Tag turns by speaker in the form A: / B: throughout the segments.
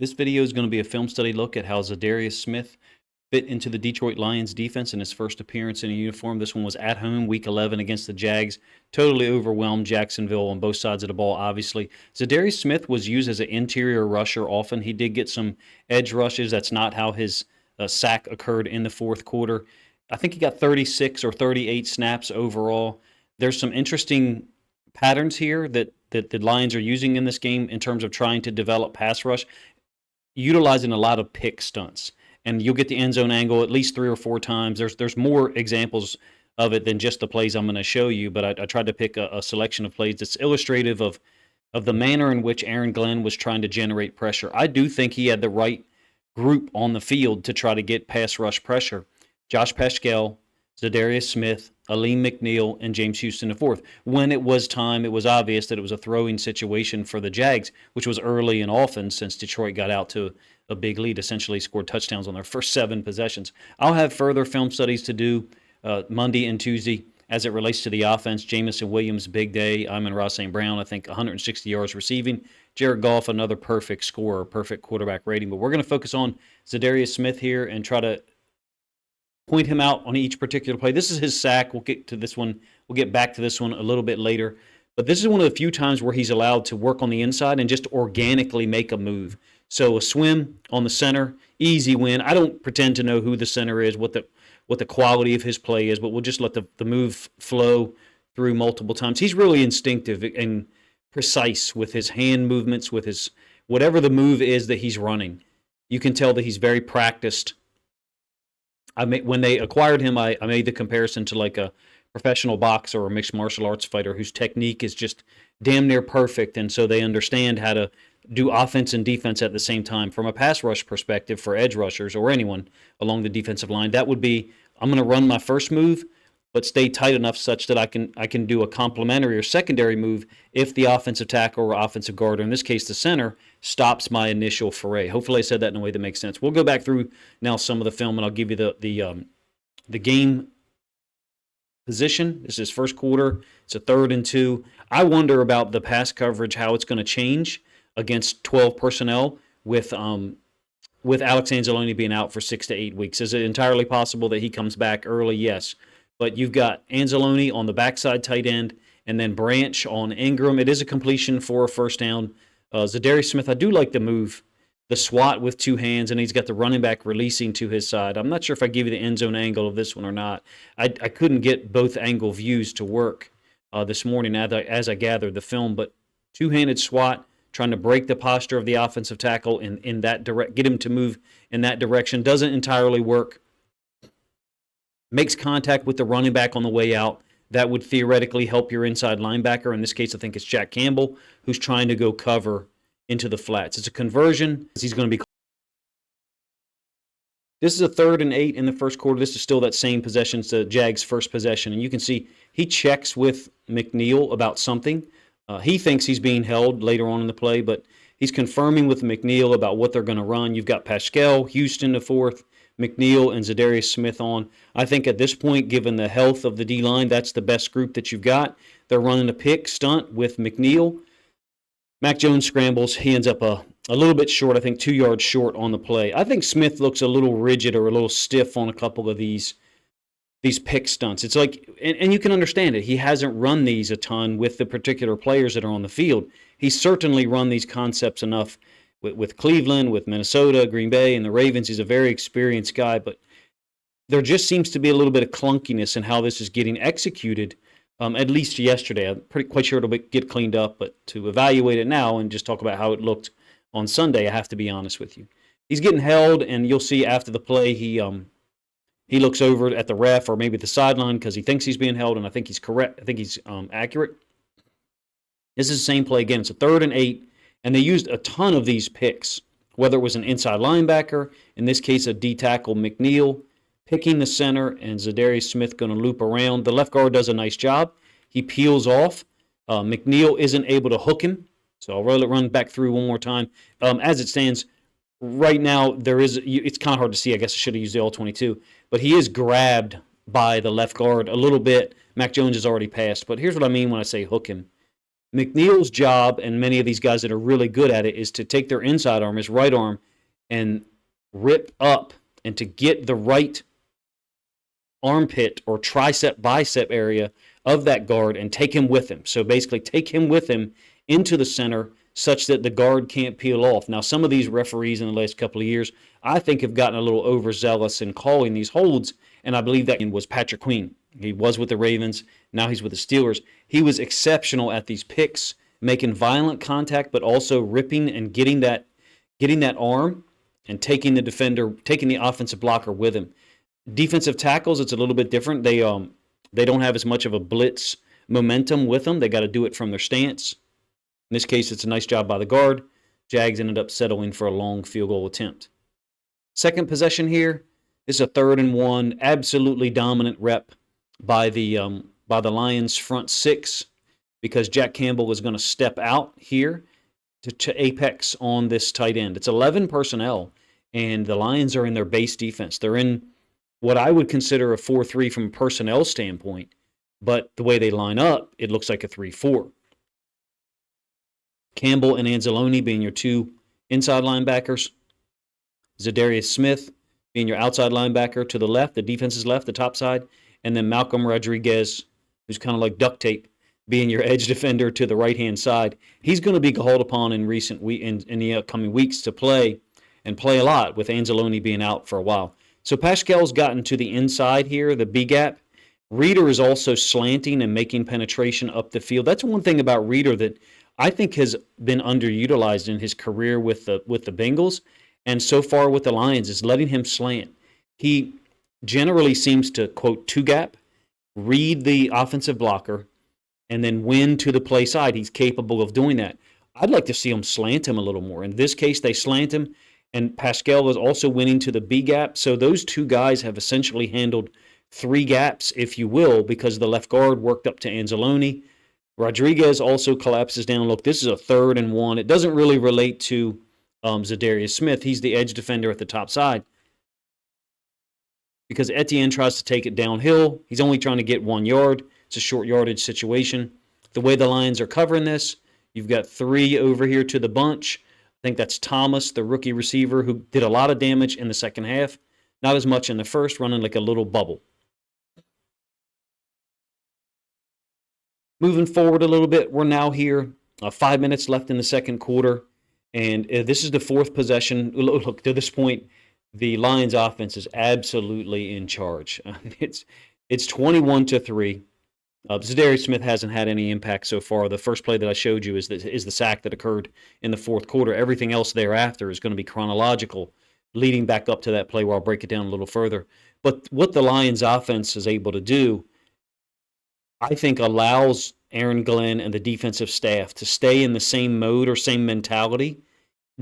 A: This video is going to be a film study look at how Za'Darius Smith fit into the Detroit Lions defense in his first appearance in a uniform. This one was at home, Week 11 against the Jags. Totally overwhelmed Jacksonville on both sides of the ball, obviously. Za'Darius Smith was used as an interior rusher often. He did get some edge rushes. That's not how his sack occurred in the fourth quarter. I think he got 36 or 38 snaps overall. There's some interesting patterns here that the Lions are using in this game in terms of trying to develop pass rush, utilizing a lot of pick stunts. And you'll get the end zone angle at least 3 or 4 times. There's more examples of it than just the plays I'm going to show you, but I tried to pick a selection of plays that's illustrative of the manner in which Aaron Glenn was trying to generate pressure. I do think he had the right group on the field to try to get pass rush pressure. Josh Paschal, Za'Darius Smith, Aleem McNeil, and James Houston IV. When it was time, it was obvious that it was a throwing situation for the Jags, which was early and often since Detroit got out to a big lead, essentially scored touchdowns on their first 7 possessions. I'll have further film studies to do Monday and Tuesday as it relates to the offense. Jamison Williams, big day. Amon-Ra St. Brown, I think 160 yards receiving. Jared Goff, another perfect scorer, perfect quarterback rating. But we're going to focus on Za'Darius Smith here and try to point him out on each particular play. This is his sack. We'll get to this one. We'll get back to this one a little bit later. But this is one of the few times where he's allowed to work on the inside and just organically make a move. So a swim on the center, easy win. I don't pretend to know who the center is, what the quality of his play is, but we'll just let the move flow through multiple times. He's really instinctive and precise with his hand movements, with his whatever the move is that he's running. You can tell that he's very practiced. When they acquired him, I made the comparison to like a professional boxer or a mixed martial arts fighter whose technique is just damn near perfect, and so they understand how to do offense and defense at the same time. From a pass rush perspective for edge rushers or anyone along the defensive line, that would be, I'm going to run my first move, but stay tight enough such that I can do a complementary or secondary move if the offensive tackle or offensive guard, or in this case the center, stops my initial foray. Hopefully I said that in a way that makes sense. We'll go back through now some of the film, and I'll give you the game position. This is first quarter. It's a 3rd and 2. I wonder about the pass coverage, how it's going to change against 12 personnel with Alex Anzalone being out for 6 to 8 weeks. Is it entirely possible that he comes back early? Yes. But you've got Anzalone on the backside tight end, and then Branch on Ingram. It is a completion for a first down. Za'Darius Smith, I do like the move, the swat with 2 hands, and he's got the running back releasing to his side. I'm not sure if I give you the end zone angle of this one or not. I couldn't get both angle views to work this morning as I gathered the film, but 2-handed swat, trying to break the posture of the offensive tackle in that get him to move in that direction. Doesn't entirely work. Makes contact with the running back on the way out. That would theoretically help your inside linebacker. In this case, I think it's Jack Campbell, who's trying to go cover into the flats. It's a conversion. He's going to be. This is a 3rd and 8 in the first quarter. This is still that same possession. It's the Jags' first possession. And you can see he checks with McNeil about something. He thinks he's being held later on in the play, but he's confirming with McNeil about what they're going to run. You've got Paschal, Houston the 4th, McNeil, and Za'Darius Smith on. I think at this point, given the health of the D-line, that's the best group that you've got. They're running a pick stunt with McNeil. Mac Jones scrambles. He ends up a little bit short, I think 2 yards short on the play. I think Smith looks a little rigid or a little stiff on a couple of these pick stunts. It's like, and you can understand it. He hasn't run these a ton with the particular players that are on the field. He's certainly run these concepts enough with Cleveland, with Minnesota, Green Bay, and the Ravens. He's a very experienced guy, but there just seems to be a little bit of clunkiness in how this is getting executed, at least yesterday. I'm quite sure it'll get cleaned up, but to evaluate it now and just talk about how it looked on Sunday, I have to be honest with you. He's getting held, and you'll see after the play he looks over at the ref or maybe the sideline because he thinks he's being held, and I think he's correct. I think he's accurate. This is the same play again. It's a 3rd and 8. And they used a ton of these picks, whether it was an inside linebacker, in this case a D-tackle McNeil, picking the center, and Za'Darius Smith going to loop around. The left guard does a nice job. He peels off. McNeil isn't able to hook him, so I'll run back through one more time. As it stands right now, it's kind of hard to see. I guess I should have used the All-22, but he is grabbed by the left guard a little bit. Mac Jones has already passed, but here's what I mean when I say hook him. McNeil's job, and many of these guys that are really good at it, is to take their inside arm, his right arm, and rip up and to get the right armpit or tricep bicep area of that guard and take him with him. So basically take him with him into the center such that the guard can't peel off. Now, some of these referees in the last couple of years, I think, have gotten a little overzealous in calling these holds, and I believe that was Patrick Queen. He was with the Ravens. Now he's with the Steelers. He was exceptional at these picks, making violent contact, but also ripping and getting that arm and taking the defender, taking the offensive blocker with him. Defensive tackles, it's a little bit different. They don't have as much of a blitz momentum with them. They got to do it from their stance. In this case, it's a nice job by the guard. Jags ended up settling for a long field goal attempt. Second possession here is a 3rd and 1, absolutely dominant rep by the Lions front 6, because Jack Campbell was going to step out here to apex on this tight end. It's 11 personnel, and the Lions are in their base defense. They're in what I would consider a 4-3 from a personnel standpoint, but the way they line up, it looks like a 3-4. Campbell and Anzalone being your 2 inside linebackers. Za'Darius Smith being your outside linebacker to the left, the defense's left, the top side. And then Malcolm Rodriguez, who's kind of like duct tape, being your edge defender to the right-hand side. He's going to be called upon in in the upcoming weeks to play a lot, with Anzalone being out for a while. So Pascal's gotten to the inside here, the B gap. Reeder is also slanting and making penetration up the field. That's one thing about Reeder that I think has been underutilized in his career with the Bengals, and so far with the Lions, is letting him slant. He generally seems to, quote, two-gap, read the offensive blocker, and then win to the play side. He's capable of doing that. I'd like to see him slant him a little more. In this case, they slant him, and Pascal is also winning to the B gap. So those two guys have essentially handled 3 gaps, if you will, because the left guard worked up to Anzalone. Rodriguez also collapses down. Look, this is a 3rd and 1. It doesn't really relate to Za'Darius Smith. He's the edge defender at the top side, because Etienne tries to take it downhill. He's only trying to get 1 yard. It's a short yardage situation. The way the Lions are covering this, you've got 3 over here to the bunch. I think that's Thomas, the rookie receiver, who did a lot of damage in the second half. Not as much in the first, running like a little bubble. Moving forward a little bit, we're now here, 5 minutes left in the second quarter, and this is the 4th possession. Look, to this point, the Lions offense is absolutely in charge. It's 21-3. Za'Darius Smith hasn't had any impact so far. The first play that I showed you is the sack that occurred in the 4th quarter. Everything else thereafter is going to be chronological, leading back up to that play where I'll break it down a little further. But what the Lions offense is able to do, I think, allows Aaron Glenn and the defensive staff to stay in the same mode or same mentality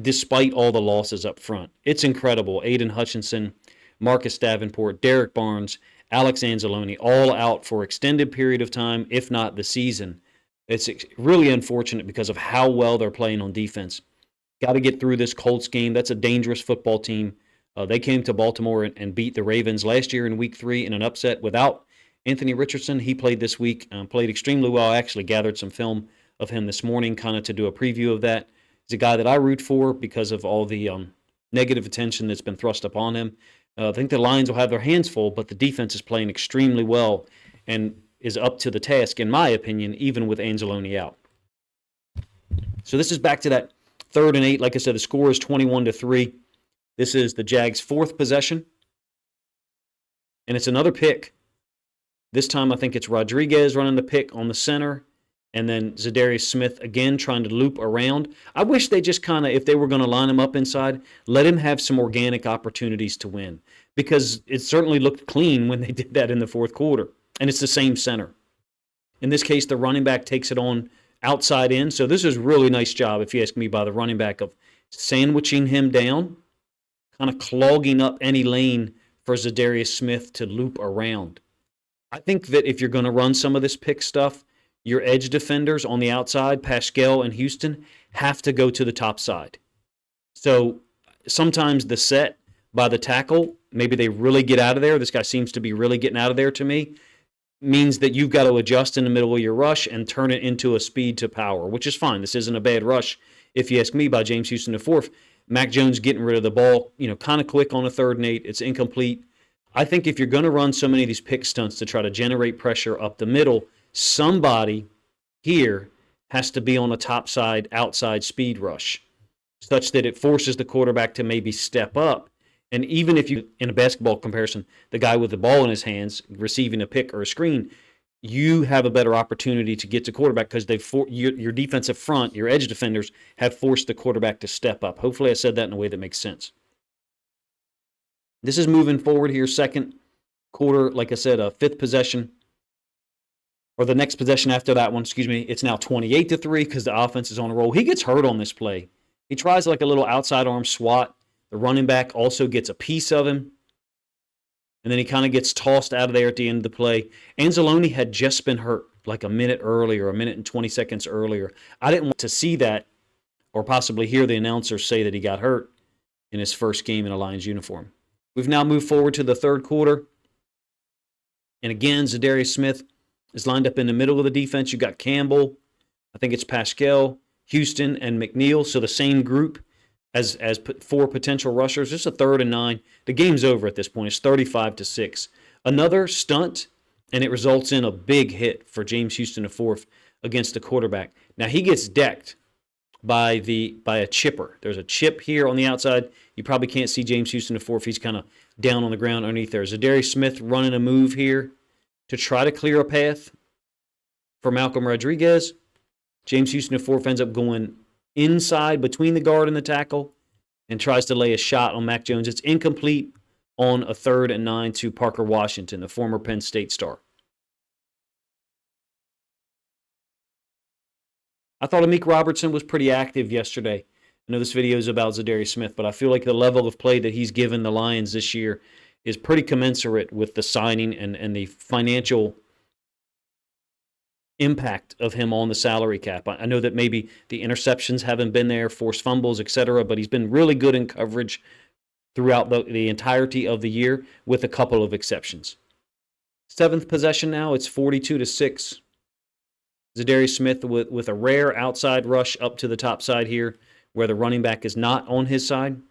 A: despite all the losses up front. It's incredible. Aiden Hutchinson, Marcus Davenport, Derek Barnes, Alex Anzalone, all out for extended period of time, if not the season. It's really unfortunate because of how well they're playing on defense. Got to get through this Colts game. That's a dangerous football team. They came to Baltimore and beat the Ravens last year in Week 3 in an upset without Anthony Richardson. He played this week, played extremely well. I actually gathered some film of him this morning kind of to do a preview of that. He's a guy that I root for because of all the negative attention that's been thrust upon him. I think the Lions will have their hands full, but the defense is playing extremely well and is up to the task, in my opinion, even with Anzalone out. So this is back to that 3rd and 8. Like I said, the score is 21-3. This is the Jags' 4th possession, and it's another pick. This time I think it's Rodriguez running the pick on the center, and then Za'Darius Smith again trying to loop around. I wish they just kind of, if they were going to line him up inside, let him have some organic opportunities to win, because it certainly looked clean when they did that in the 4th quarter, and it's the same center. In this case, the running back takes it on outside in, so this is a really nice job, if you ask me, by the running back of sandwiching him down, kind of clogging up any lane for Za'Darius Smith to loop around. I think that if you're going to run some of this pick stuff, your edge defenders on the outside, Pascal and Houston, have to go to the top side. So sometimes the set by the tackle, maybe they really get out of there. This guy seems to be really getting out of there to me. means that you've got to adjust in the middle of your rush and turn it into a speed to power, which is fine. This isn't a bad rush, if you ask me, by James Houston the fourth. Mac Jones getting rid of the ball, kind of quick on a 3rd and 8. It's incomplete. I think if you're going to run so many of these pick stunts to try to generate pressure up the middle, somebody here has to be on a topside, outside speed rush, such that it forces the quarterback to maybe step up. And even if you, in a basketball comparison, the guy with the ball in his hands receiving a pick or a screen, you have a better opportunity to get to quarterback because your defensive front, your edge defenders, have forced the quarterback to step up. Hopefully I said that in a way that makes sense. This is moving forward here, 2nd quarter, like I said, a 5th possession, or the next possession after that one, excuse me. It's now 28-3 because the offense is on a roll. He gets hurt on this play. He tries like a little outside arm swat. The running back also gets a piece of him. And then he kind of gets tossed out of there at the end of the play. Anzalone had just been hurt like a minute earlier, a minute and 20 seconds earlier. I didn't want to see that or possibly hear the announcer say that he got hurt in his first game in a Lions uniform. We've now moved forward to the 3rd quarter. And again, Za'Darius Smith is lined up in the middle of the defense. You got Campbell, I think it's Pascal, Houston, and McNeil. So the same group as 4 potential rushers. It's a 3rd and 9. The game's over at this point. It's 35-6. Another stunt, and it results in a big hit for James Houston IV against the quarterback. Now he gets decked by a chipper. There's a chip here on the outside. You probably can't see James Houston IV. He's kind of down on the ground underneath there. Za'Darius Smith running a move here to try to clear a path for Malcolm Rodriguez. James Houston IV ends up going inside between the guard and the tackle and tries to lay a shot on Mac Jones. It's incomplete on a 3rd and 9 to Parker Washington, the former Penn State star. I thought Amik Robertson was pretty active yesterday. I know this video is about Za'Darius Smith, but I feel like the level of play that he's given the Lions this year is pretty commensurate with the signing and the financial impact of him on the salary cap. I know that maybe the interceptions haven't been there, forced fumbles, etc., but he's been really good in coverage throughout the entirety of the year, with a couple of exceptions. 7th possession now, it's 42-6. Za'Darius Smith with a rare outside rush up to the top side here, where the running back is not on his side.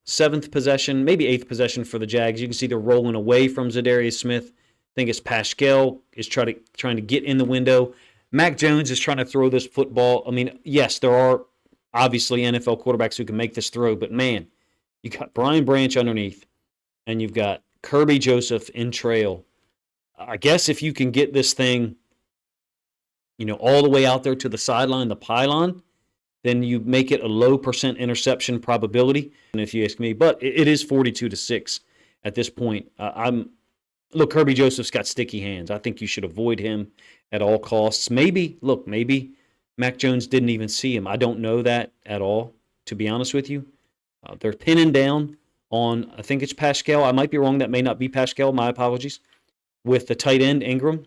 A: 7th possession, maybe 8th possession for the Jags. You can see they're rolling away from Za'Darius Smith. I think it's Pascal is trying to get in the window. Mac Jones is trying to throw this football. I mean, yes, there are obviously NFL quarterbacks who can make this throw, but man, you got Brian Branch underneath, and you've got Kirby Joseph in trail. I guess if you can get this thing, all the way out there to the sideline, the pylon, then you make it a low % interception probability, and if you ask me. But it is 42-6 at this point. Look, Kirby Joseph's got sticky hands. I think you should avoid him at all costs. Maybe Mac Jones didn't even see him. I don't know that at all, to be honest with you. They're pinning down on, I think it's Pascal. I might be wrong. That may not be Pascal. My apologies. With the tight end, Ingram,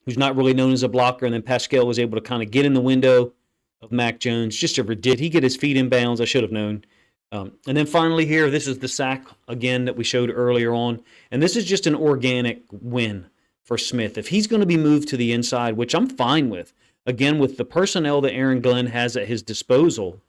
A: who's not really known as a blocker. And then Pascal was able to kind of get in the window of Mac Jones. Just did he get his feet in bounds? I should have known. And then finally here, this is the sack, again, that we showed earlier on. And this is just an organic win for Smith. If he's going to be moved to the inside, which I'm fine with, again, with the personnel that Aaron Glenn has at his disposal,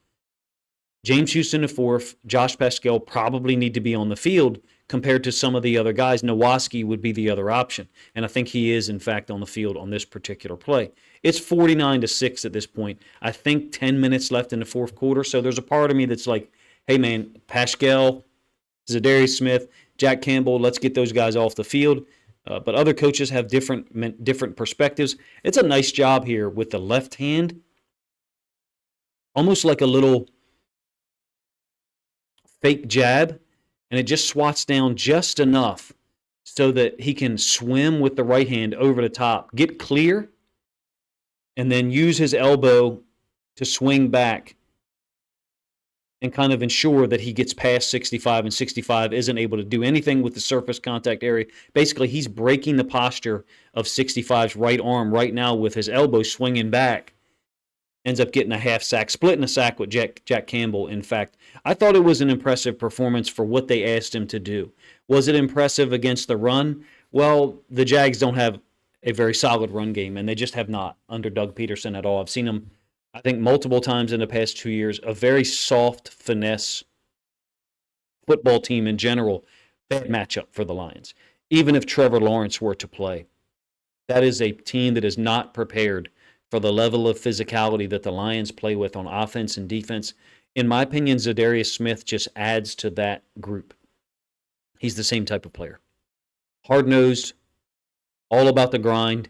A: James Houston IV, Josh Pascal probably need to be on the field compared to some of the other guys. Nowaski would be the other option. And I think he is, in fact, on the field on this particular play. It's 49-6 at this point. I think 10 minutes left in the 4th quarter. So there's a part of me that's like, hey, man, Pascal, Za'Darius Smith, Jack Campbell, let's get those guys off the field. But other coaches have different perspectives. It's a nice job here with the left hand, almost like a little fake jab, and it just swats down just enough so that he can swim with the right hand over the top, get clear, and then use his elbow to swing back and kind of ensure that he gets past 65, and 65 isn't able to do anything with the surface contact area. Basically, he's breaking the posture of 65's right arm right now with his elbow swinging back. Ends up getting a half sack, splitting a sack with Jack Campbell, in fact. I thought it was an impressive performance for what they asked him to do. Was it impressive against the run? Well, the Jags don't have a very solid run game, and they just have not under Doug Peterson at all. I've seen them, I think, multiple times in the past 2 years. A very soft finesse football team in general. Bad matchup for the Lions. Even if Trevor Lawrence were to play, that is a team that is not prepared for the level of physicality that the Lions play with on offense and defense. In my opinion, Za'Darius Smith just adds to that group. He's the same type of player. Hard nosed, all about the grind,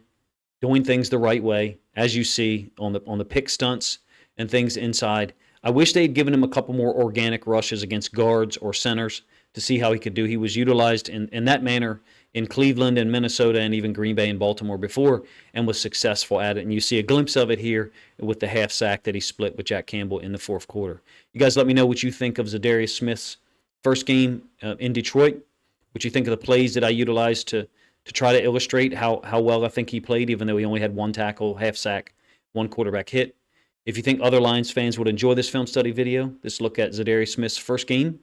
A: doing things the right way, as you see on the pick stunts and things inside. I wish they'd given him a couple more organic rushes against guards or centers to see how he could do. He was utilized in that manner in Cleveland and Minnesota and even Green Bay and Baltimore before and was successful at it. And you see a glimpse of it here with the half sack that he split with Jack Campbell in the fourth quarter. You guys let me know what you think of Za'Darius Smith's first game in Detroit, what you think of the plays that I utilized to try to illustrate how well I think he played, even though he only had one tackle, half sack, one quarterback hit. If you think other Lions fans would enjoy this film study video, this look at Za'Darius Smith's first game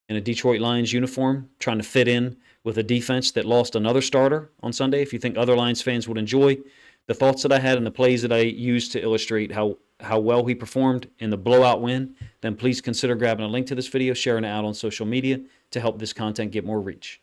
A: in a Detroit Lions uniform, trying to fit in with a defense that lost another starter on Sunday. If you think other Lions fans would enjoy the thoughts that I had and the plays that I used to illustrate how well he performed in the blowout win, then please consider grabbing a link to this video, sharing it out on social media to help this content get more reach.